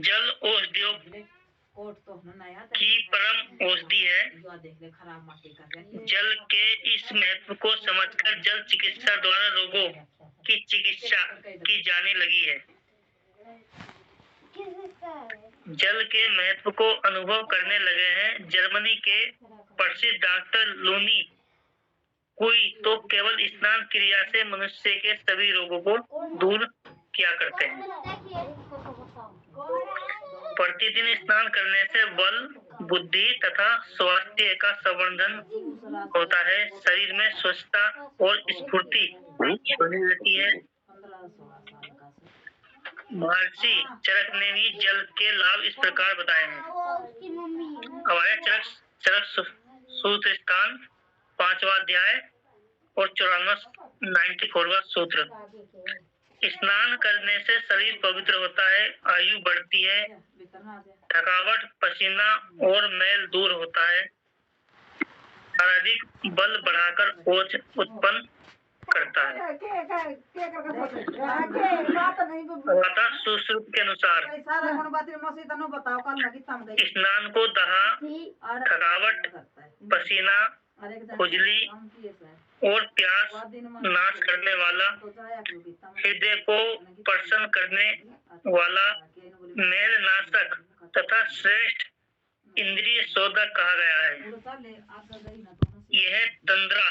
जल औषधियों की परम औषधि है। जल के इस महत्व को समझकर जल चिकित्सा द्वारा रोगों की चिकित्सा की जाने लगी है। जल के महत्व को अनुभव करने लगे हैं। जर्मनी के प्रसिद्ध डॉक्टर लूनी कोई तो केवल स्नान क्रिया से मनुष्य के सभी रोगों को दूर किया करते हैं। प्रतिदिन स्नान करने से बल, बुद्धि तथा स्वास्थ्य का संवर्धन होता है। शरीर में स्वस्थता और स्फूर्ति बनी रहती है। महर्षि चरक ने भी जल के लाभ इस प्रकार बताए हैं। हमारे चरक सूत्र स्थान 5वां अध्याय और 94वां सूत्र। स्नान करने से शरीर पवित्र होता है, आयु बढ़ती है, थकावट, पसीना और मैल दूर होता है, शारीरिक बल बढ़ाकर ओज उत्पन्न करता है। सुश्रुत के अनुसार स्नान को दहा, थकावट, पसीना, खुजली और प्यास नाश करने वाला, हृदय को प्रसन्न करने वाला, मेल नाशक तथा श्रेष्ठ इंद्रिय शोधक कहा गया है। यह तंद्रा,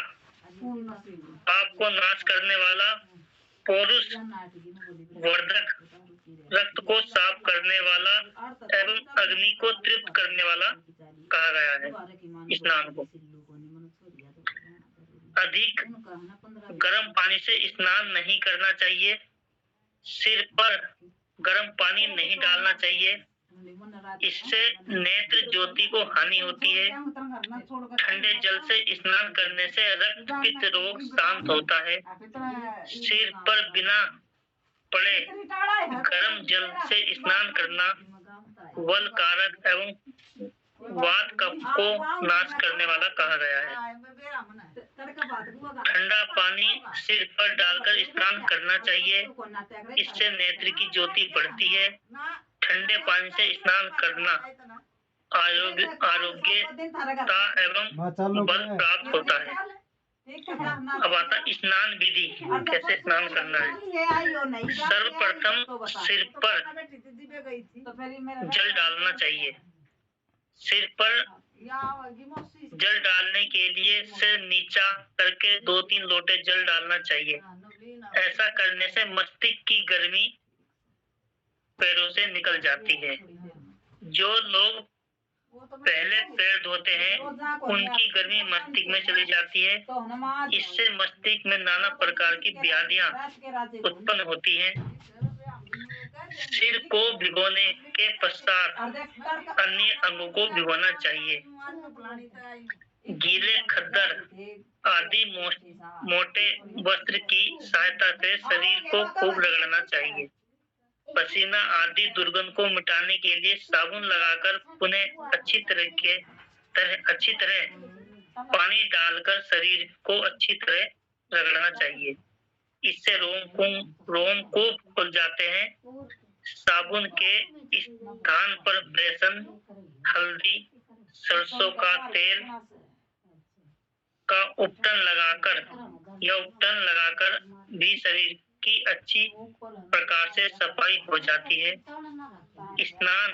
पाप को नाश करने वाला, पौरुष वर्धक, रक्त को साफ करने वाला एवं अग्नि को तृप्त करने वाला कहा गया है। स्नान को अधिक गर्म पानी से स्नान नहीं करना चाहिए। सिर पर गर्म पानी नहीं डालना चाहिए, इससे नेत्र ज्योति को हानि होती है। ठंडे जल से स्नान करने से रक्त पित्त रोग शांत होता है। सिर पर बिना पड़े गर्म जल से स्नान करना बल कारक एवं वात कफ को नाश करने वाला कहा गया है। ठंडा पानी सिर पर डालकर स्नान करना चाहिए, इससे नेत्र की ज्योति बढ़ती है। ठंडे पानी से स्नान करना आरोग्यता एवं बल प्राप्त होता है। अब आता स्नान विधि, कैसे स्नान करना है। सर्वप्रथम सिर पर जल डालना चाहिए। सिर पर जल डालने के लिए सिर नीचा करके 2-3 लोटे जल डालना चाहिए। ऐसा करने से मस्तिष्क की गर्मी पैरों से निकल जाती है। जो लोग पहले पैर धोते हैं उनकी गर्मी मस्तिष्क में चली जाती है। इससे मस्तिष्क में नाना प्रकार की व्याधियां उत्पन्न होती हैं। सिर को भिगोने के पश्चात अन्य अंगों को भिगोना चाहिए। गीले खद्दर आदि मोटे वस्त्र की सहायता से शरीर को खूब रगड़ना चाहिए। पसीना आदि दुर्गंध को मिटाने के लिए साबुन लगाकर पुनः अच्छी तरह पानी डालकर शरीर को अच्छी तरह रगड़ना चाहिए। इससे रोम को खुल जाते हैं। साबुन के स्थान पर बेसन, हल्दी, सरसों का तेल का उपटन लगाकर भी शरीर की अच्छी प्रकार से सफाई हो जाती है। स्नान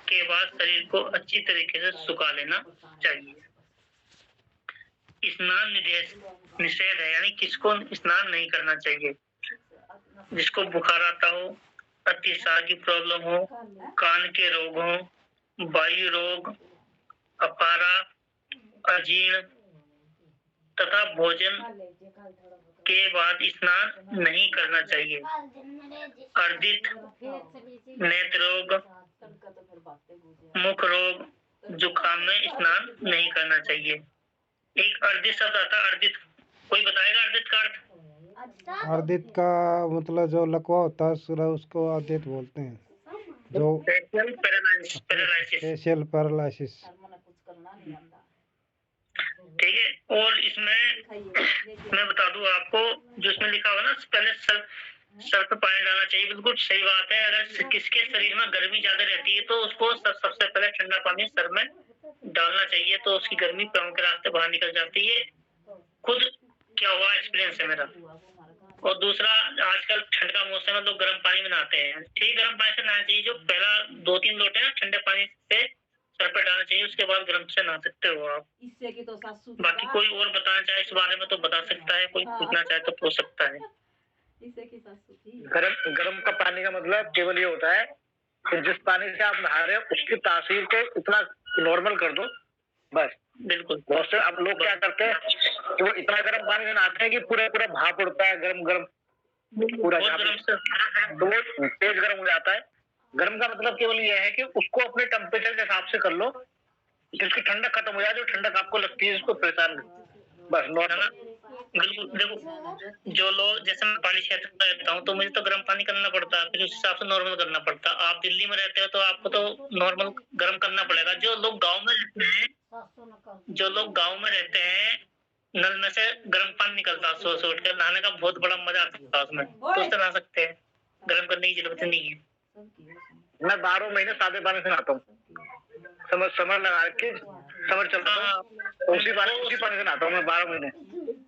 के बाद शरीर को अच्छी तरीके से सुखा लेना चाहिए। स्नान निषेध है, यानी किसको स्नान नहीं करना चाहिए। जिसको बुखार आता हो, अतिसार की प्रॉब्लम हो, कान के रोग हो, वायु रोग, अपारा, अजीर्ण तथा भोजन के बाद स्नान नहीं करना चाहिए। अर्दित, नेत्र रोग, मुख रोग, जुकाम में स्नान नहीं करना चाहिए। एक अर्दित शब्द आता है, अर्दित, कोई बताएगा अर्दित का अर्थ? अर्दित का मतलब जो लकवा होता है उसको अर्दित बोलते हैं। जो फेशियल पैरालिसिस। ठीक है। और इसमें मैं बता दूं आपको, जो इसमें लिखा हुआ ना, पहले सर पे पानी डालना चाहिए, बिल्कुल सही बात है। अगर किसके शरीर में गर्मी ज्यादा रहती है तो उसको सबसे पहले ठंडा पानी सर में डालना चाहिए, तो उसकी गर्मी पाँव के रास्ते बाहर निकल जाती है। खुद क्या हुआ एक्सपीरियंस है मेरा। और दूसरा, आजकल ठंड का मौसम है, लोग गर्म पानी में नहाते हैं। ठीक, गर्म पानी से नहाना चाहिए। जो पहला 2-3 लोटे ना ठंडे पानी से सर पे डालना चाहिए, उसके बाद गर्म से नहा सकते हो आप। इससे की तो सासू बाकी कोई और बताना चाहे इस बारे में तो बता सकता है, कोई पूछना चाहे तो पूछ सकता है। इससे की सासू थी। गर्म का पानी का मतलब केवल ये होता है कि जिस पानी से आप नहा रहे हो उसकी तासीर को इतना नॉर्मल कर दो, बस। बिल्कुल। बहुत से अब लोग क्या करते हैं कि वो इतना गर्म पानी से नहाते हैं कि पूरा पूरा भाप उड़ता है, गरम गरम पूरा, तो वो तेज गर्म हो जाता है। गर्म का मतलब केवल ये है कि उसको अपने टेम्परेचर के हिसाब से कर लो, जिसकी ठंडक खत्म हो जाए, जो ठंडक आपको लगती है उसको परेशान, बस नॉर्मल। बिल्कुल। देखो, जो लोग, जैसे मैं पानी क्षेत्र में रहता हूँ तो मुझे तो गर्म पानी करना पड़ता है, फिर उस हिसाब से नॉर्मल करना पड़ता है। आप दिल्ली में रहते हो तो आपको तो नॉर्मल गर्म करना पड़ेगा। जो लोग गांव में रहते हैं, नल में से गर्म पानी निकलता है, सोच उठ कर नहाने का बहुत बड़ा मजा आता है उसमें, तो उससे नहा सकते हैं। गर्म करने की जरूरत नहीं है। मैं 12 महीने सादे पानी से नहाता हूँ, समर लगा के, समर चलता है उसी पानी से नहाता हूँ मैं 12 महीने।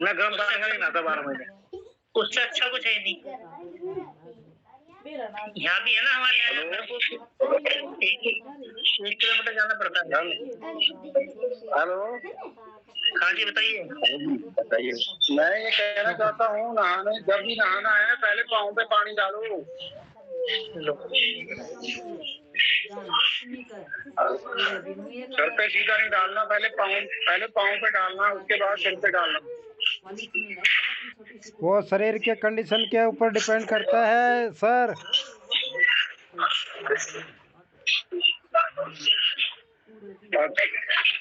मैं गर्म पानी से नहीं नहाता 12 महीने। उससे अच्छा कुछ है नहीं। यहाँ भी है ना, हमारे यहाँ 1 किलोमीटर जाना पड़ता है। हेलो, हाँ जी, बताइए। मैं ये कहना चाहता हूँ, जब भी नहाना है पहले पाँव पे पानी डालो। सर पे सीधा नहीं डालना, पहले पाँव पे डालना, उसके बाद सिर पे डालना। वो शरीर के कंडीशन के ऊपर डिपेंड करता है सर।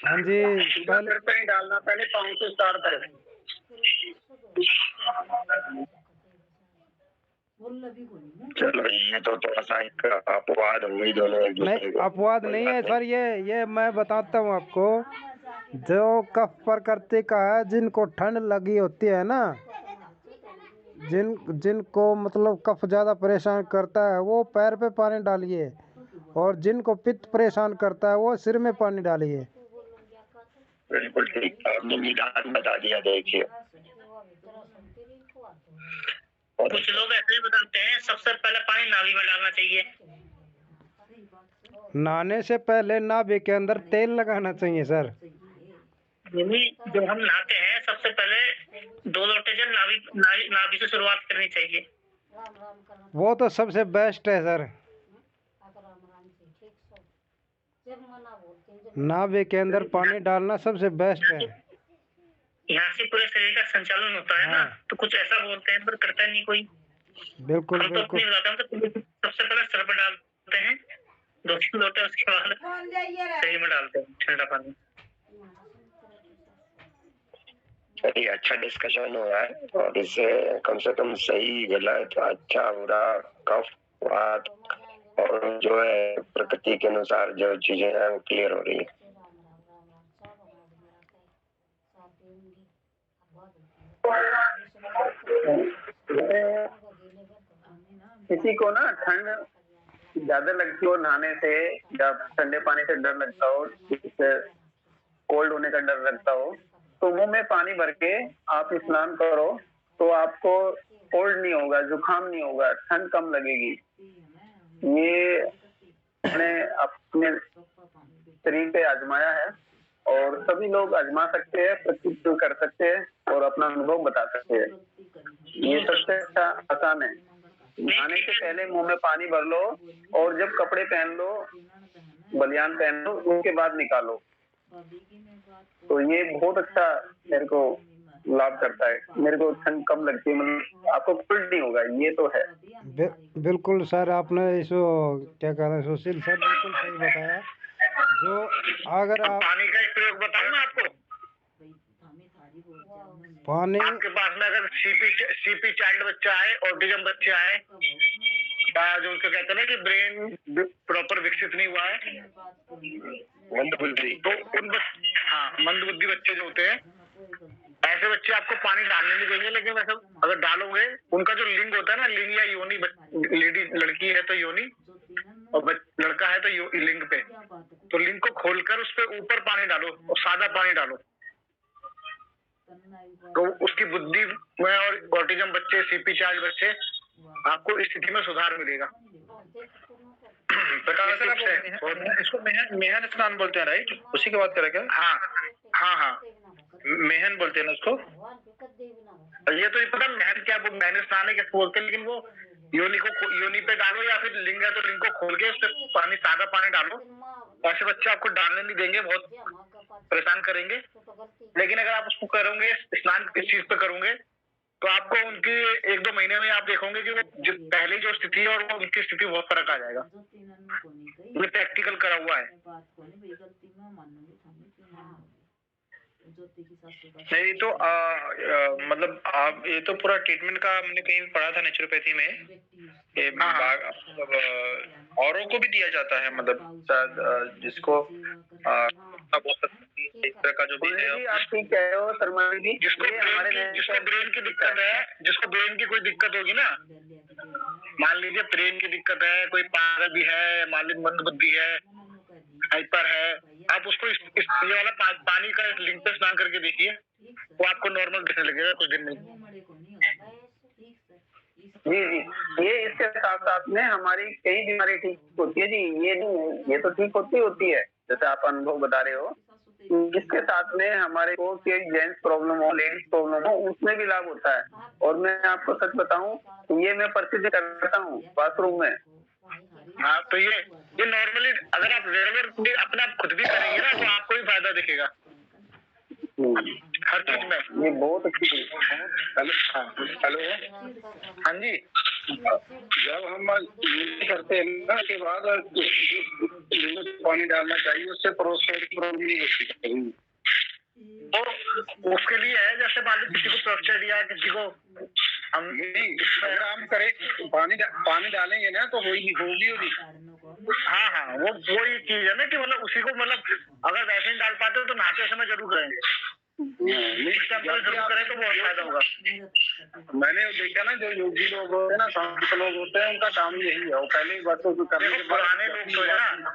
हाँ जी, पहले सिर पे नहीं डालना, पहले पाँव से स्टार्ट करें। चलो, ये तो थोड़ा सा एक अपवाद हुई दोनों एक दूसरे नहीं, को। अपवाद नहीं है सर, ये मैं बताता हूँ आपको। जो कफ प्रकृति का है, जिनको ठंड लगी होती है ना, जिनको मतलब कफ ज़्यादा परेशान करता है, वो पैर पे पानी डालिए, और जिनको पित्त परेशान करता है वो सिर में पानी डालिए। बिल्कुल ठीक, आपने निदान बता दिया। देखिए, कुछ लोग ऐसे ही बताते हैं सबसे पहले पानी नाभि में डालना चाहिए। नहाने से पहले नाभि के अंदर तेल लगाना चाहिए सर। जब हम नहाते हैं सबसे पहले 2 लोटे जल नाभि से शुरुआत करनी चाहिए। वो तो सबसे बेस्ट है सर। नाभि के अंदर पानी डालना सबसे बेस्ट है। यहाँ से पूरे शरीर का संचालन होता है ना, तो कुछ ऐसा बोलते हैं पर करता नहीं कोई। बिल्कुल हम तो अपनी बताते हैं, तो सबसे पहले सर पर डालते हैं 2-3 लोटे, उसके बाद शरीर में डालते हैं ठंडा पानी। चलिए, अच्छा डिस्कशन हो रहा है, और इससे कम से कम सही गलत, अच्छा बुरा, कफ वात और जो है प्रकृति के अनुसार जो चीजें हैं वो क्लियर हो रही है। किसी को ना ठंड ज्यादा लगती हो नहाने से, या ठंडे पानी से डर लगता हो, कोल्ड होने का डर लगता हो, तो मुंह में पानी भर के आप स्नान करो, तो आपको कोल्ड नहीं होगा, जुकाम नहीं होगा, ठंड कम लगेगी। ये मैंने अपने शरीर पे आजमाया है, और सभी लोग आजमा सकते हैं, प्रस्तुत कर सकते हैं और अपना अनुभव बता सकते हैं। ये सबसे अच्छा आसान है। नहाने से पहले मुंह में पानी भर लो, और जब कपड़े पहन लो, बनियान पहन लो, उसके बाद निकालो। तो ये बहुत अच्छा मेरे को लाभ करता है। मेरे को ठंड कम लगती है, मतलब आपको कोल्ड नहीं होगा, ये तो है। बिल्कुल सर, आपने इसको क्या कह रहे हैं सुशील सर, बिल्कुल सही बताया। जो अगर आप पानी का एक प्रयोग बताऊं ना आपको, पानी, आपके पास में अगर सीपी चाइल्ड बच्चा है, ऑटिज्म बच्चा है, जो उसको कहते हैं ना कि ब्रेन प्रॉपर विकसित नहीं हुआ है, मंदबुद्धि, तो उन मंदबुद्धि बच्चे जो होते हैं, ऐसे बच्चे आपको पानी डालने नहीं देंगे, लेकिन वैसे अगर डालोगे, उनका जो लिंग होता है ना, लिंग या योनि, लेडी लड़की है तो योनि और लड़का है तो लिंग पे, तो लिंग को खोलकर उस पे ऊपर पानी डालो और सादा पानी डालो, तो उसकी बुद्धि में और ऑटिज्म बच्चे, CP चार्ज बच्चे, आपको इस स्थिति में सुधार मिलेगा। इसको मेहन स्नान बोलते हैं, राइट? उसी की बात करें क्या? हाँ, मेहन बोलते हैं ना उसको। ये तो नहीं पता मेहन क्या, वो मैंने स्नान है क्या बोलते हैं, लेकिन वो योनि पे डालो या फिर लिंग है तो लिंग को खोल के उस पे पानी, सादा पानी डालो। ऐसे बच्चे आपको डालने नहीं देंगे, बहुत परेशान करेंगे, लेकिन अगर आप उसको करोगे, स्नान इस चीज पे करोगे, तो आपको उनकी 1-2 महीने में आप देखोगे कि वो पहले जो स्थिति है और वो उनकी स्थिति बहुत फर्क आ जाएगा। ये प्रैक्टिकल करा हुआ है। नहीं तो मतलब आप, ये तो पूरा ट्रीटमेंट का मैंने कहीं पढ़ा था नेचुरोपैथी में, ये औरों को भी दिया जाता है, मतलब शायद जिसको इस तरह का जो भी है। आप ठीक कह रहे हो शर्मा जी, जिसको ब्रेन की दिक्कत है, जिसको ब्रेन की कोई दिक्कत होगी ना, मान लीजिए ब्रेन की दिक्कत है, कोई पागल भी है, मान लीजिए मंदबुद्धि है, हाइपर है, आप उसको ये वाला पानी का लिंग पे स्नान करके देखिए, वो आपको नॉर्मल दिखने लगेगा कुछ दिन में। जी, ये इसके साथ साथ में हमारी कई बीमारी ठीक होती है जी, ये नहीं, ये तो ठीक होती है, जैसे आप अनुभव बता रहे हो। इसके साथ में हमारे को जेंट्स प्रॉब्लम हो, लेडीज प्रॉब्लम हो, उसमें भी लाभ होता है। और मैं आपको सच बताऊं, ये मैं प्रसिद्ध करता हूँ बाथरूम में। हाँ, तो ये नॉर्मली अगर आप रेगुलर अपना खुद भी करेंगे ना, तो आपको भी फायदा दिखेगा हर चीज में। ये बहुत अच्छी चीज है। हेलो, हाँ जी, जब हम करते हैं ना के बाद पानी डालना चाहिए, उससे प्रॉब्लम नहीं होती। तो उसके लिए है, जैसे मान लो किसी को प्रोस्टेट या किसी को हम अगर हम करें पानी डालेंगे ना तो होगी। हाँ, वो ये चीज है ना कि मतलब उसी को, मतलब अगर वैसे नहीं डाल पाते तो नहाते समय जरूर करें, जरूर करें तो बहुत फायदा होगा। मैंने देखा ना, जो योगी लोग होते हैं ना, शांत लोग होते हैं, उनका काम यही है, वो पहले ही बातों को करने के बाद। पुराने लोग तो है ना,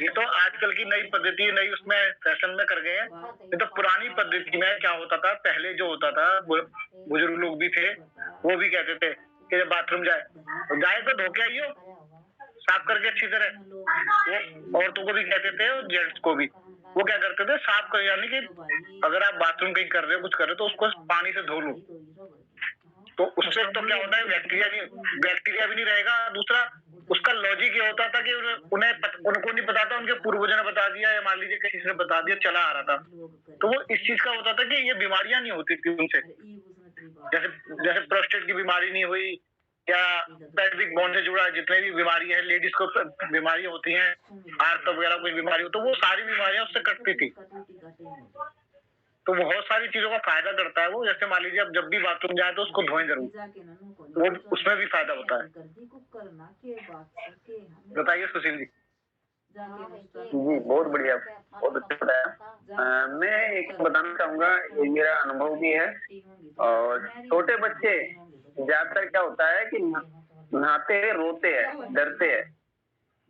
ये तो आजकल की नई पद्धति, नई उसमें फैशन में कर गए हैं। ये तो पुरानी पद्धति में क्या होता था, पहले जो होता था, बुजुर्ग लोग भी थे, वो भी कहते थे कि जब बाथरूम जाए तो धो के आइयो, साफ करके अच्छी तरह। वो औरतों को भी कहते थे और जेंट्स को भी, वो क्या करते थे, साफ कर, यानी कि अगर आप बाथरूम कहीं कर रहे हो, कुछ कर रहे हो, तो उसको पानी से धो लो, तो उससे तो क्या होता है, बैक्टीरिया भी नहीं रहेगा। दूसरा, उसका लॉजिक ये होता था कि उनको नहीं पता था, उनके पूर्वजों ने बता दिया, या मान लीजिए किसी ने बता दिया, चला आ रहा था, तो वो इस चीज का होता था कि ये बीमारियां नहीं होती थी उनसे, जैसे प्रोस्टेट की बीमारी नहीं हुई, या पेल्विक बोन से जुड़ा जितने भी बीमारी है, लेडीज को बीमारी होती हैं, हार्ट वगैरह कोई बीमारी हो, तो वो सारी बीमारियां उससे कटती थी। तो बहुत सारी चीजों का फायदा करता है वो। जैसे मान लीजिए आप जब भी बाथरूम जाए तो उसको धोएं जरूर, वो उसमें भी फायदा होता है। बताइए सुशील जी। जी, बहुत बढ़िया, बहुत अच्छा बताया। मैं एक बताना चाहूंगा, ये मेरा अनुभव भी है। और छोटे बच्चे ज्यादातर क्या होता है कि नहाते हैं, रोते हैं, डरते हैं।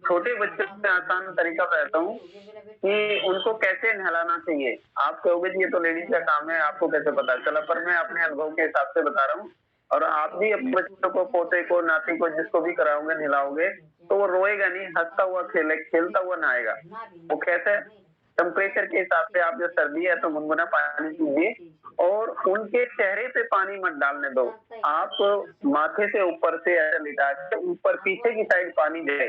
छोटे बच्चे में आसान तरीका बताता हूँ कि उनको कैसे नहलाना चाहिए। आप कहोगे जी ये तो लेडीज का काम है, आपको कैसे पता चला, पर मैं अपने अनुभव के हिसाब से बता रहा हूँ। और आप भी अपने बच्चों को, पोते को, नाती को, जिसको भी कराओगे, नहलाओगे, तो वो रोएगा नहीं, हंसता हुआ खेलता हुआ नहाएगा। वो कैसे, टेम्परेचर के हिसाब से, आप जो सर्दी है तो गुनगुना पानी पीजिए, और उनके चेहरे पे पानी मत डालने दो। आप माथे से ऊपर से ऐसा लिटा के ऊपर पीछे की साइड पानी दे,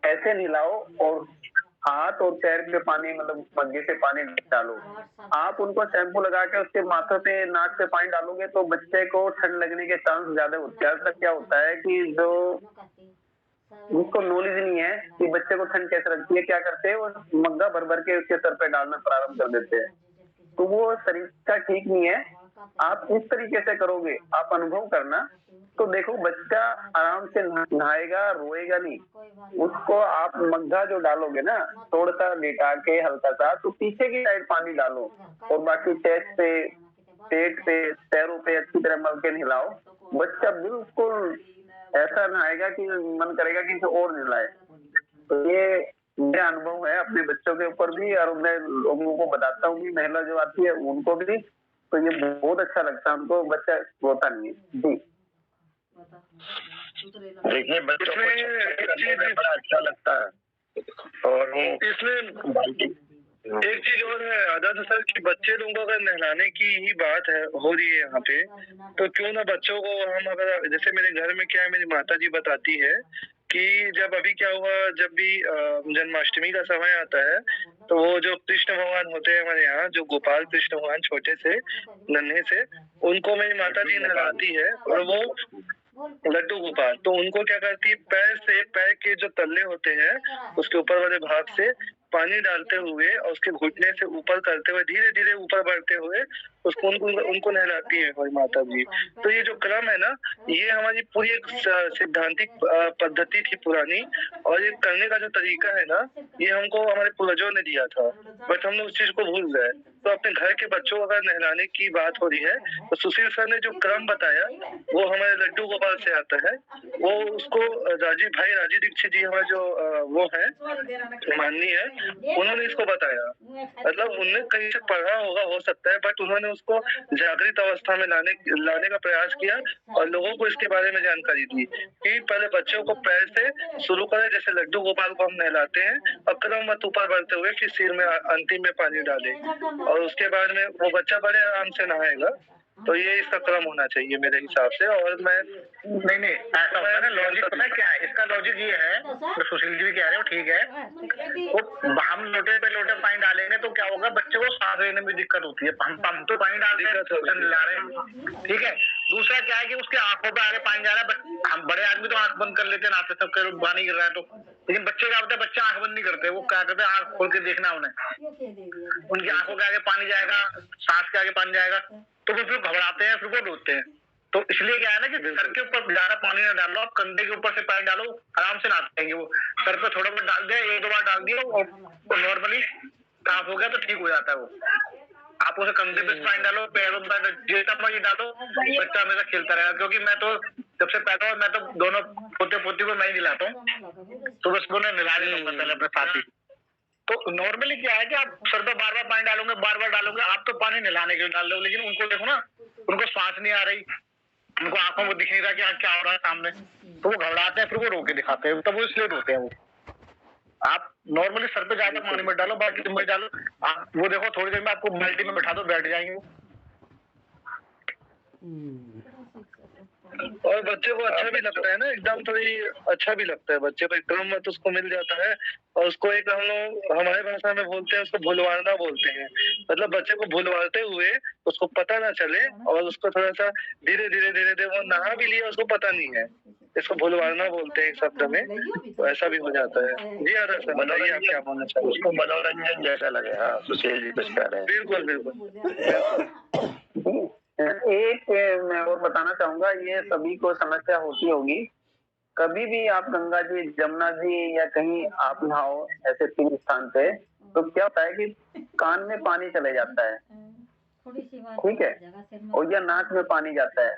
ऐसे नहलाओ, और हाथ और पैर पे पानी, मतलब मग्गे से पानी डालो। आप उनको शैम्पू लगा के उसके माथे पे, नाक पे पानी डालोगे तो बच्चे को ठंड लगने के चांस ज्यादा होते हैं। क्या होता है कि जो जिसको नॉलेज नहीं है कि बच्चे को ठंड कैसे लगती है, क्या करते हैं, वो मग्गा भर भर के उसके सर पे डालना प्रारंभ कर देते हैं, तो वो शरीर का ठीक नहीं है। आप इस तरीके से करोगे, आप अनुभव करना, तो देखो बच्चा आराम से नहाएगा, रोएगा नहीं। उसको आप मग्गा जो डालोगे ना, थोड़ा सा लेटा के हल्का सा, तो पीछे की साइड पानी डालो, और बाकी चेस्ट पे पेट पे पैरों पे अच्छी तरह मल के नहलाओ, बच्चा बिल्कुल ऐसा नहाएगा कि मन करेगा कि इसे और नहलाए। तो ये मेरा अनुभव है अपने बच्चों के ऊपर भी, और मैं लोगों को बताता हूँ कि महिला जो आती है उनको भी, तो ये बहुत अच्छा लगता है उनको, बच्चा रोता नहीं है जी। देखिए बच्चों को करने में बड़ा अच्छा लगता है, और वो इसमें बाल्टी एक चीज और है आजाद सर कि बच्चे लोगों को अगर नहलाने की ही बात है हो रही है यहाँ पे, तो क्यों ना बच्चों को हम अगर, जैसे मेरे घर में क्या है, मेरी माता जी बताती है कि जब अभी क्या हुआ, जब भी जन्माष्टमी का समय आता है तो वो जो कृष्ण भगवान होते हैं हमारे यहाँ, जो गोपाल कृष्ण भगवान छोटे से नन्हे से, उनको मेरी माता जी नहलाती है, और वो लड्डू गोपाल, तो उनको क्या करती है, पैर के जो तल्ले होते हैं उसके ऊपर वाले भाग से पानी डालते हुए और उसके घुटने से ऊपर करते हुए धीरे धीरे ऊपर बढ़ते हुए उसको उनको नहलाती है हमारी माता जी। तो ये जो क्रम है ना, ये हमारी पूरी एक सिद्धांतिक पद्धति थी पुरानी, और ये करने का जो तरीका है ना, ये हमको हमारे पूर्वजों ने दिया था, बट हम लोग उस चीज को भूल गए। तो अपने घर के बच्चों को अगर नहलाने की बात हो रही है, तो सुशील सर ने जो क्रम बताया वो हमारे लड्डू गोपाल से आता है। वो उसको राजीव दीक्षित जी हमारे जो वो है माननीय है, उन्होंने इसको बताया, मतलब उन्होंने कहीं से पढ़ा होगा हो सकता है, बट उन्होंने उसको जागृत अवस्था में लाने का प्रयास किया और लोगों को इसके बारे में जानकारी दी कि पहले बच्चों को पैर से शुरू करें, जैसे लड्डू गोपाल को हम नहलाते हैं, और क्रमवत ऊपर बढ़ते हुए फिर सिर में अंतिम में पानी डाले, और उसके बाद में वो बच्चा बड़े आराम से नहाएगा। तो ये इसका क्रम होना चाहिए मेरे हिसाब से। और मैं नहीं ऐसा होता है ना, लॉजिक पता है क्या है इसका? लॉजिक ये है, तो सुशील जी भी कह रहे हो ठीक है, वो हम लोटे पे लोटे पानी डालेंगे तो क्या होगा, बच्चे को सांस लेने में दिक्कत होती है, हम तो पानी डाल रहे हैं, ठीक है। दूसरा क्या है कि उसके आंखों पे आगे पानी जा रहा है, हम बड़े आदमी तो आंख बंद कर लेते हैं, नहाते सब के पानी गिर रहा है तो, लेकिन बच्चे क्या होता है, बच्चे आंख बंद नहीं करते, वो क्या करते हैं, आंख खोल के देखना उन्हें, उनकी आंखों के आगे पानी जाएगा, सांस के आगे पानी जाएगा, तो वो फिर घबराते हैं, फिर वो रोते हैं। तो इसलिए क्या है ना कि सर के ऊपर ज्यादा पानी ना डालो, आप कंधे के ऊपर से पानी डालो, आराम से नहाते हैं वो, सर पे थोड़ा बहुत डाल दिया, एक दो बार डाल दिया और नॉर्मली साफ हो गया तो ठीक हो जाता है वो। आप उसे कंधे पे पानी डालो, पैरों पर जितना पानी डालो, बच्चा हमेशा खेलता रहेगा। क्योंकि मैं तो जब से पैदा हुआ, मैं तो दोनों पोते पोती को मैं ही दिलाता हूँ, तो उसको नहला देता हूँ पहले अपने साथी। तो नॉर्मली क्या है कि आप सर पे बार बार पानी डालोगे, बार बार डालोगे, आप तो पानी नहलाने के लिए डाल रहे हो, लेकिन उनको देखो ना, उनको सांस नहीं आ रही, उनको आंखों में दिख नहीं रहा कि क्या हो रहा है सामने, तो वो घबराते हैं, फिर वो रोके दिखाते हैं, तब वो इसलिए रोते हैं वो। आप नॉर्मली सर पे ज्यादा पानी मत डालो, बाकी मत डालो, आप वो देखो थोड़ी देर में आपको बाल्टी में बैठा दो, बैठ जाएंगे वो। और बच्चे को अच्छा भी लगता है ना, एकदम थोड़ी अच्छा भी लगता है बच्चे को, क्रम मत उसको मिल जाता है, और उसको एक हम लोग हमारे भाषा में बोलते हैं, उसको भुलवाना बोलते हैं, मतलब बच्चे को भुलवाते हुए उसको पता ना चले, और उसको थोड़ा सा धीरे धीरे वो नहा भी लिया, उसको पता नहीं है, इसको भुलवाना बोलते हैं एक शब्द में, तो ऐसा भी हो जाता है। जी आदर्श सर बताइए आप क्या बोलना चाहिए? उसको मनोरंजन जैसा लगे। हाँ सुशील जी कुछ कह रहे हैं। बिल्कुल। एक मैं और बताना चाहूंगा, ये सभी को समस्या होती होगी, कभी भी आप गंगा जी, जमुना जी या कहीं आप नहाओ ऐसे तीर्थ स्थान पे, तो क्या होता है कि कान में पानी चले जाता है, ठीक है, और या नाक में पानी जाता है।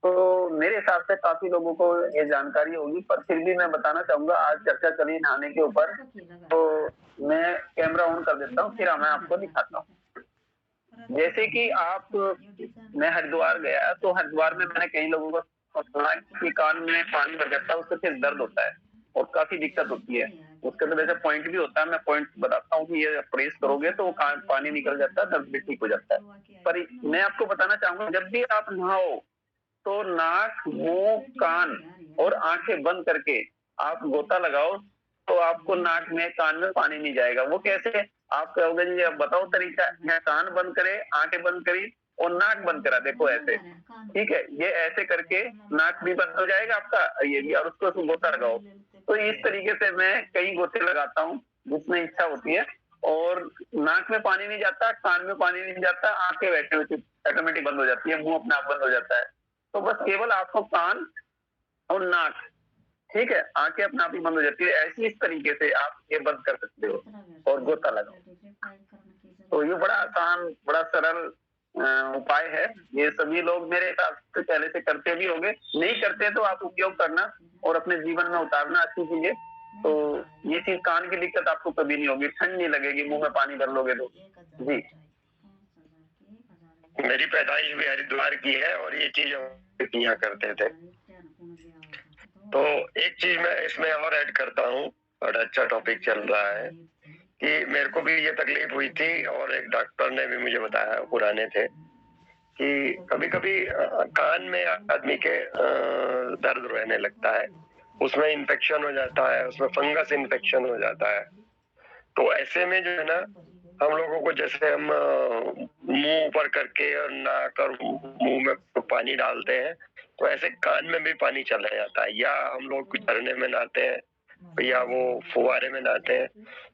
तो मेरे हिसाब से काफी लोगों को ये जानकारी होगी, पर फिर भी मैं बताना चाहूंगा, आज चर्चा चली नहाने के ऊपर, तो मैं कैमरा ऑन कर देता हूँ, फिर मैं आपको दिखाता हूँ। जैसे कि मैं हरिद्वार गया, तो हरिद्वार में मैंने कई लोगों को सुना कि कान में पानी भर जाता है, उससे फिर दर्द होता है और काफी दिक्कत होती है। उसके अंदर वैसे पॉइंट भी होता है, मैं पॉइंट बताता हूँ कि ये प्रेस करोगे तो कान पानी निकल जाता है, दर्द भी ठीक हो जाता है। पर मैं आपको बताना चाहूंगा, जब भी आप नहाओ तो नाक, मुंह, कान और आंखें बंद करके आप गोता लगाओ, तो आपको नाक में, कान में पानी नहीं जाएगा। वो कैसे? आप कहोगे जी अब बताओ तरीका। यहाँ कान बंद करे, आंखें बंद करी और नाक बंद करा, देखो ऐसे, ठीक है, ये ऐसे करके नाक भी बंद हो जाएगा आपका, ये भी, और उसको गोता लगाओ। तो इस तरीके से मैं कई गोते लगाता हूँ जिसमें इच्छा होती है, और नाक में पानी नहीं जाता, कान में पानी नहीं जाता, आंखें बैठे हुए ऑटोमेटिक बंद हो जाती है, मुंह अपने आप बंद हो जाता है। तो बस केवल आपको कान और नाक, ठीक है, आंखें अपने आप ही बंद हो जाती है। ऐसी इस तरीके से आप ये बंद कर सकते हो और गोता लगाओ। तो ये बड़ा आसान, बड़ा सरल उपाय है। ये सभी लोग मेरे हिसाब से पहले से करते भी होंगे, नहीं करते तो आप उपयोग करना और अपने जीवन में उतारना अच्छी चीज है। तो ये चीज कान की दिक्कत आपको कभी नहीं होगी, ठंड नहीं लगेगी मुंह में पानी भर लोगे तो। जी मेरी पैदाइश भी हरिद्वार की है और ये चीज हम किया करते थे। तो एक चीज मैं इसमें और ऐड करता हूँ, और अच्छा टॉपिक चल रहा है कि मेरे को भी ये तकलीफ हुई थी और एक डॉक्टर ने भी मुझे बताया, पुराने थे, कि कभी कभी कान में आदमी के दर्द रहने लगता है, उसमें इन्फेक्शन हो जाता है, उसमें फंगस इन्फेक्शन हो जाता है। तो ऐसे में जो है ना, हम लोगों को जैसे हम मुंह ऊपर करके और नाक और मुंह में पानी डालते हैं, तो ऐसे कान में भी पानी चला जाता है, या हम लोग झरने में नहाते हैं या वो फुवारे में नहाते हैं,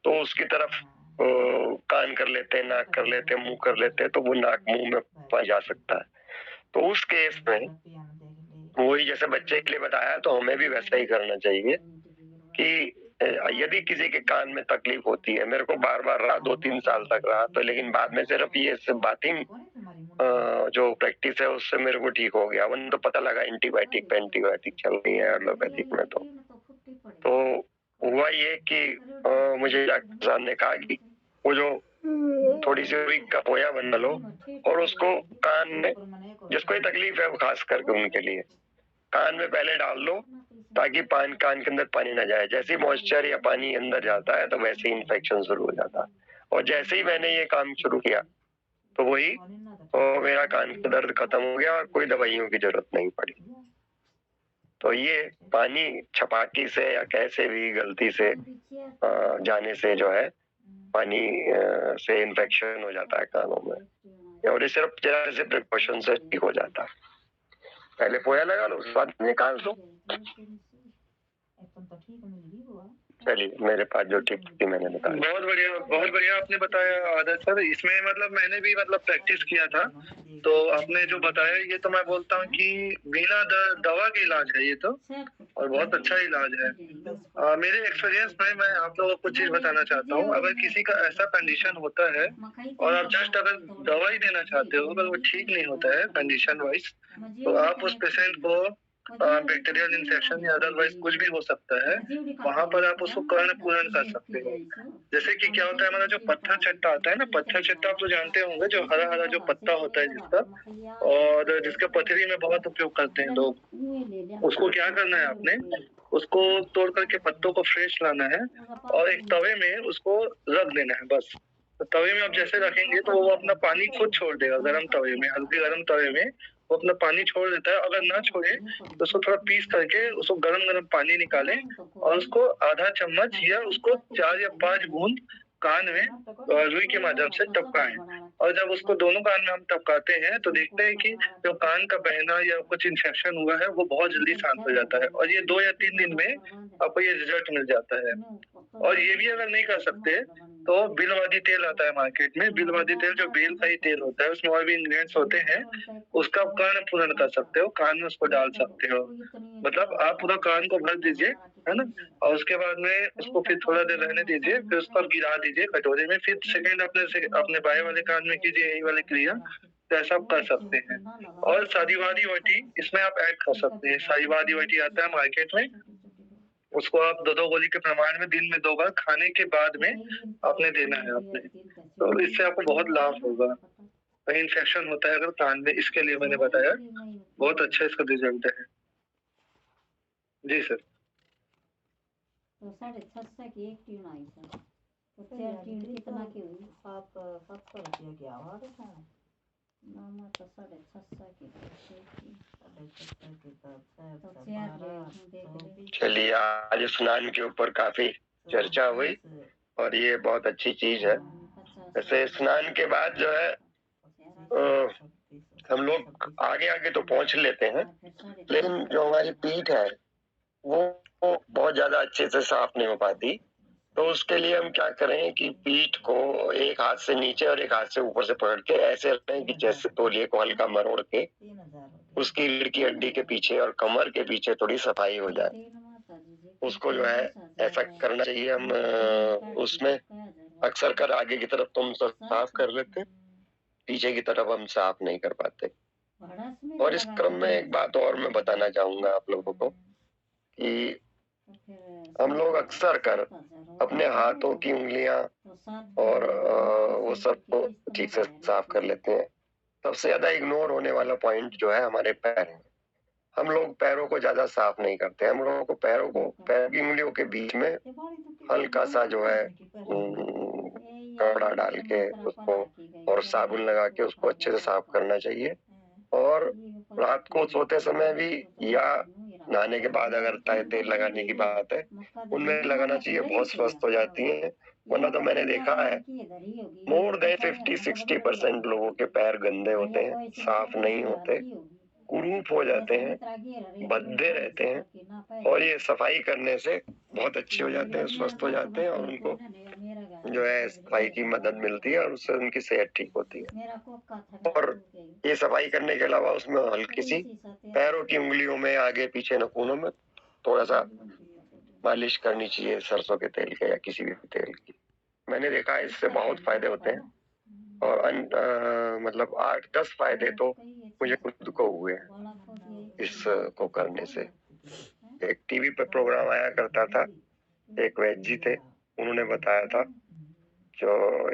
तो उसकी तरफ कान कर लेते हैं, नाक कर लेते हैं, मुंह कर लेते हैं, तो वो नाक मुंह में पानी जा सकता है। तो उस केस में वही जैसे बच्चे के लिए बताया, तो हमें भी वैसा ही करना चाहिए कि यदि किसी के कान में तकलीफ होती है, मेरे को बार बार रहा, 2-3 साल तक रहा, तो लेकिन बाद में सिर्फ ये बाथिंग जो प्रैक्टिस है उससे मेरे को ठीक हो गया। वरना तो पता लगा एंटीबायोटिक चल रही है एलोपैथिक में। तो हुआ ये कि मुझे डॉक्टर साहब ने कहा कि वो जो थोड़ी सी रुई का पोया बना लो और उसको कान में, जिसको ये तकलीफ है वो खास करके उनके लिए, कान में पहले डाल लो, ताकि कान के अंदर पानी ना जाए। जैसे ही मॉइस्चर या पानी अंदर जाता है तो वैसे ही इन्फेक्शन शुरू हो जाता है। और जैसे ही मैंने ये काम शुरू किया तो वही मेरा कान का दर्द खत्म हो गया और कोई दवाइयों की जरूरत नहीं पड़ी। तो ये पानी छपाकी से या कैसे भी गलती से जाने से जो है पानी से इन्फेक्शन हो जाता है कानों में, और ये सिर्फ जरा से प्रिकॉशन से ठीक हो जाता है। पहले पोया लगा लो, उसके बाद निकाल दो। चलिए, मेरे पास जो टिप थी मैंने बता दी। बहुत बढ़िया आपने बताया आदर्श सर। इसमें मतलब मैंने भी मतलब प्रैक्टिस किया था, तो आपने जो बताया ये तो मैं बोलता हूँ कि बिना दवा के इलाज है ये तो, और बहुत अच्छा इलाज है। मेरे एक्सपीरियंस में मैं आप लोगों को कुछ चीज बताना चाहता हूँ। अगर किसी का ऐसा कंडीशन होता है और आप जस्ट अगर दवाई देना चाहते हो, अगर वो ठीक नहीं होता है कंडीशन वाइज, तो आप उस पेशेंट को बैक्टीरियल इन्फेक्शन या अदरवाइज कुछ भी हो सकता है, वहां पर आप उसको कर्ण पूर्ण कर सकते हो। जैसे कि क्या होता है, हमारा जो पत्थर चट्टा आता है ना, पत्थर चट्टा आप तो जानते होंगे, जो हरा हरा जो पत्ता होता है जिसका, और जिसका पथरी में बहुत उपयोग करते हैं लोग। उसको क्या करना है, आपने उसको तोड़ करके पत्तों को फ्रेश लाना है और एक तवे में उसको रख देना है बस। तो तवे में आप जैसे रखेंगे तो वो अपना पानी खुद छोड़ देगा, गर्म तवे में, हल्के गर्म तवे में वो अपना पानी छोड़ देता है। अगर ना छोड़े तो उसको थोड़ा पीस करके उसको गरम पानी निकालें और उसको आधा चम्मच या उसको 4 या 5 बूंद कान में रुई के माध्यम से टपकाएं। और जब उसको दोनों कान में हम टपकाते हैं तो देखते हैं कि जो कान का बहना या कुछ इन्फेक्शन हुआ है वो बहुत जल्दी शांत हो जाता है, और ये 2 या 3 दिन में आपको ये रिजल्ट मिल जाता है। और ये भी अगर नहीं कर सकते तो बिलवादी तेल आता है मार्केट में, बिलवादी तेल जो बेल का ही तेल होता है, उसमें और भी इंग्रेडिएंट्स होते हैं, उसका कर्ण पूर्ण कर सकते हो, कान में उसको डाल सकते हो। मतलब आप पूरा कान को भर दीजिए, है ना, और उसके बाद में उसको फिर थोड़ा देर रहने दीजिए, फिर उसको गिरा दीजिए कटोरे में, फिर सेकंड अपने बाएं वाले कान में कीजिए यही वाली क्रिया। तो ऐसा आप कर सकते हैं। और सारीवादी वटी इसमें आप ऐड कर सकते हैं। सारीवादी वटी आता है मार्केट में, उसको आप 2-2 गोली के प्रमाण में दिन में 2 बार खाने के बाद में आपने देना है आपने, तो इससे आपको बहुत लाभ होगा। कहीं इन्फेक्शन होता है अगर कान में, इसके लिए मैंने बताया, बहुत अच्छा इसका रिजल्ट है। जी सर। तो 650 की एक ट्यून आई सर, तो 4 ट्यून कितना की हुई? 700 रुपये की आवाज है ना, तो 650 की चलिए, आज स्नान के ऊपर काफी चर्चा हुई और ये बहुत अच्छी चीज है। वैसे स्नान के बाद जो है हम लोग आगे आगे तो पहुंच लेते हैं, लेकिन जो हमारी पीठ है वो बहुत ज्यादा अच्छे से साफ नहीं हो पाती। तो उसके लिए हम क्या करें कि पीठ को एक हाथ से नीचे और एक हाथ से ऊपर से पकड़ के ऐसे रखें कि जैसे तौलिए को हल्का मरोड़ के उसकी रीढ़ की हड्डी के पीछे और कमर के पीछे थोड़ी सफाई हो जाए, उसको जो है ऐसा करना चाहिए। हम उसमें अक्सर कर आगे की तरफ तुम साफ कर लेते, पीछे की तरफ हम साफ नहीं कर पाते। बड़ा इसमें और इस क्रम में एक बात और मैं बताना चाहूंगा आप लोगों को कि तो फिर हम लोग अक्सर कर अपने हाथों की उंगलियां और वो सब को ठीक से साफ कर लेते हैं। सबसे ज्यादा इग्नोर होने वाला पॉइंट जो है हमारे पैर है। हम लोग पैरों को ज्यादा साफ नहीं करते। हम लोगों को पैर की उंगलियों के बीच में हल्का सा जो है कपड़ा डाल के उसको और साबुन लगा के उसको अच्छे से साफ करना चाहिए। और रात को सोते समय भी या नहाने के बाद अगर तेल लगाने की बात है उनमें लगाना चाहिए, बहुत स्वस्थ हो जाती हैं। वरना तो मैंने देखा है मोर देन 50-60% लोगों के पैर गंदे होते हैं, साफ नहीं होते, कुरूप हो जाते हैं, भद्दे रहते हैं। और ये सफाई करने से बहुत अच्छे हो जाते हैं, स्वस्थ हो जाते हैं और उनको जो है सफाई की मदद मिलती है और उससे उनकी सेहत ठीक होती है। और ये सफाई करने के अलावा उसमें हल्की सी पैरों की उंगलियों में, आगे पीछे नखूनों में थोड़ा सा मालिश करनी चाहिए सरसों के तेल के या किसी भी तेल की। मैंने देखा है इससे बहुत फायदे होते हैं और मतलब 8-10 फायदे तो मुझे खुद को हुए हैं इसको करने से। एक टीवी पे प्रोग्राम आया करता था, एक वैद्य जी थे, उन्होंने बताया था, जो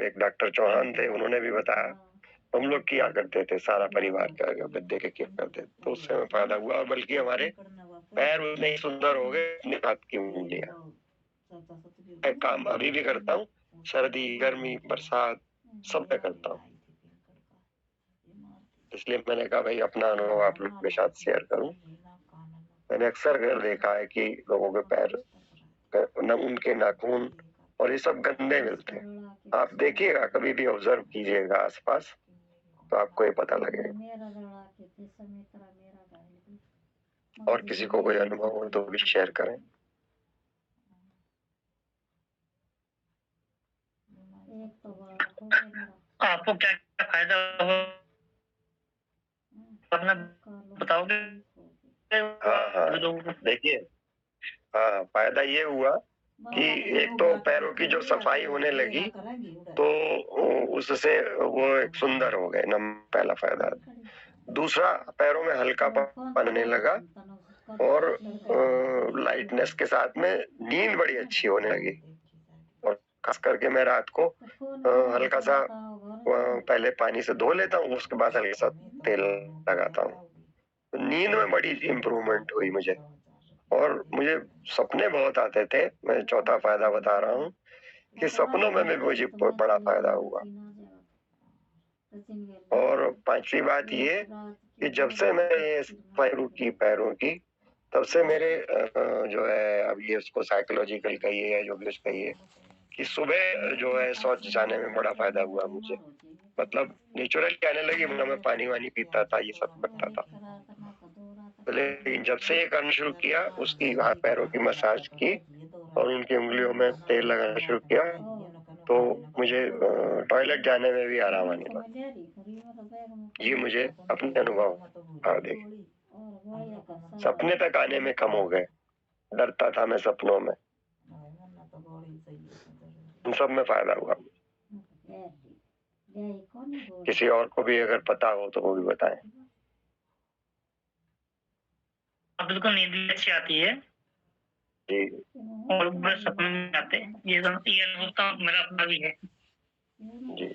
एक डॉक्टर चौहान थे, उन्होंने भी बताया। हम लोग किया करते थे, सारा परिवार देख के किया करते थे, तो उससे हमें फायदा हुआ और बल्कि हमारे पैर उतने ही सुंदर हो गए अपने हाथ की उंगलियां। मैं काम अभी भी करता हूँ, सर्दी गर्मी बरसात सब में करता हूँ। इसलिए मैंने कहा भाई अपना अनुभव आप लोगों के साथ शेयर करूं। मैंने अक्सर देखा है कि लोगों के पैर, उनके नाखून और ये सब गंदे मिलते हैं। आप देखिएगा, कभी भी ऑब्जर्व कीजिएगा आसपास, तो आपको ये पता लगेगा। और किसी को कोई अनुभव हो तो भी शेयर करें। आपको क्या क्या फायदा हुआ अपना बताओगे? हाँ, देखिए, हाँ, फायदा ये हुआ कि एक तो पैरों की जो सफाई होने लगी तो उससे वो एक सुंदर हो गए ना, पहला फायदा। दूसरा, पैरों में हल्कापन आने लगा और लाइटनेस के साथ में नींद बड़ी अच्छी होने लगी। और खास करके मैं रात को हल्का सा पहले पानी से धो लेता हूँ, उसके बाद हल्का सा तेल लगाता हूँ। नींद में बड़ी इम्प्रूवमेंट हुई मुझे और मुझे सपने बहुत आते थे। मैं चौथा फायदा बता रहा हूँ कि सपनों में भी मुझे बड़ा फायदा हुआ। और पांचवी बात ये कि जब से मैंने ये सफाई रुकी पैरों की, तब से मेरे जो है, अब ये उसको साइकोलॉजिकल कहिए या जो भी उसको कहिए, कि सुबह जो है शौच जाने में बड़ा फायदा हुआ मुझे। मतलब नेचुरली आने लगी, मैं पानी वानी पीता था, ये सब करता था। लेकिन जब से ये करना शुरू किया, उसकी हाथ पैरों की मसाज की और उनकी उंगलियों में तेल लगाना शुरू किया, तो मुझे टॉयलेट जाने में भी आराम आने लगा। ये मुझे अपने अनुभव देख, सपने तक आने में कम हो गए। डरता था मैं सपनों में, इन सब में फायदा हुआ। किसी और को भी अगर पता हो तो वो भी बताएं। बिल्कुल नींद भी अच्छी आती है जी, और बड़े सपने में आते हैं। ये अनुभव तो मेरा अपना भी है जी।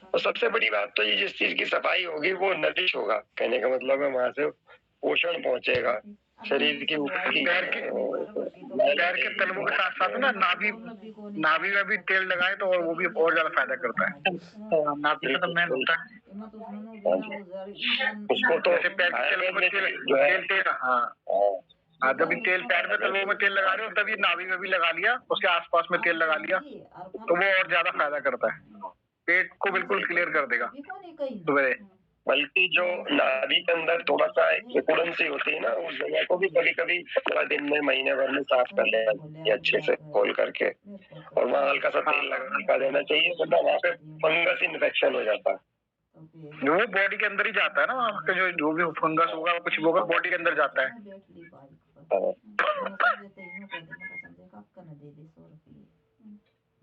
और सबसे बड़ी बात तो ये, जिस चीज की सफाई होगी वो नरिश होगा। कहने का मतलब है वहां से पोषण पहुंचेगा शरीर की ऊपर की। पैर के तलवों के साथ साथ ना नाभि में भी तेल लगाए तो वो भी और ज्यादा फायदा करता है। नाभि का तो मैं होता है उसको तो जैसे पैर के तलवों में तेल, हाँ, जब तेल पैर में तलवों में तेल लगा रहे हो तभी नाभि में भी लगा लिया, उसके आसपास में तेल लगा लिया तो वो और ज्यादा फायदा करता है। पेट को बिल्कुल क्लियर कर देगा सुबह। बल्कि जो नाभि के अंदर थोड़ा सा सिकुड़न सी होती है ना, उस जगह को भी कभी कभी 15 दिन में, महीने भर में साफ कर लेना चाहिए अच्छे से खोल करके, और वहाँ हल्का सा तेल लगा देना चाहिए, वरना वहाँ पे फंगस इन्फेक्शन हो जाता है। वो बॉडी के अंदर ही जाता है ना, आपका जो भी फंगस होगा कुछ भी होगा बॉडी के अंदर जाता है।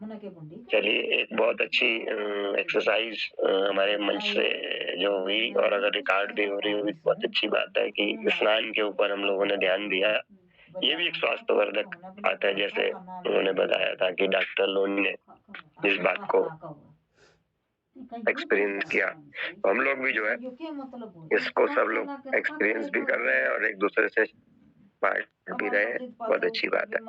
चलिए, एक बहुत अच्छी एक्सरसाइज हमारे मंच से जो हुई, और अगर रिकॉर्ड भी हो रही हुई तो बहुत अच्छी बात है कि स्नान के ऊपर हम लोगों ने ध्यान दिया। ये भी एक स्वास्थ्यवर्धक बात है, जैसे उन्होंने बताया था कि डॉक्टर लोन ने इस बात को एक्सपीरियंस किया, तो हम लोग भी जो है इसको सब लोग एक्सपीरियंस भी कर रहे हैं और एक दूसरे से बांट भी रहे हैं। बहुत अच्छी बात है।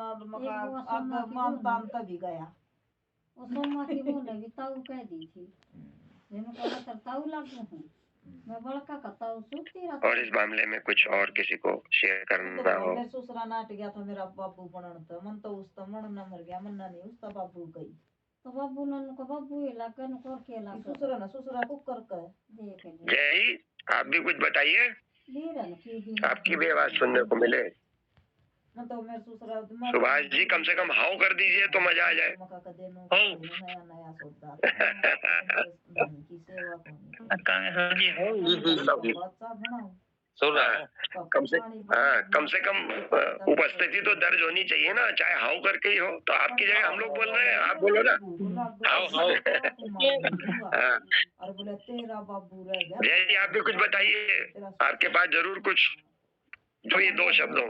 वो सोमा की बोले भी ताऊ कह दी थी, मैंने कहा कर ताऊ लागू हूँ, मैं बड़का का ताऊ सूती रहता। और इस मामले में कुछ और किसी को शेयर करना हो? मैं ससुरा नाट गया था मेरा बाबू बनन तो मन तो उसका मन न मर गया, मन ना नहीं उसका बाबू गई तो बाबू नन को बाबू ये लागे न कर के लागे ससुरा को कर कर देख ले जय, आप भी कुछ बताइए, लीरन की दिन आपकी भी आवाज सुनने को मिले। मन तो मेरे ससुरा सुभाष जी कम से कम हाउ कर दीजिए तो मजा आ जाए। मका का देनो हाउ। नया नया सौदा की सेवा करनी बच्चा बनाओ सुन रहा है, कम से कम उपस्थिति तो दर्ज होनी चाहिए ना, चाहे हाउ करके ही हो। तो आपकी जगह हम लोग बोल रहे हैं, आप बोलो ना हाउ हाउ। और बोले तेरा बाबू रह गया। जय जी, आप भी कुछ बताइए, आपके पास जरूर कुछ जो ये दो शब्द हो।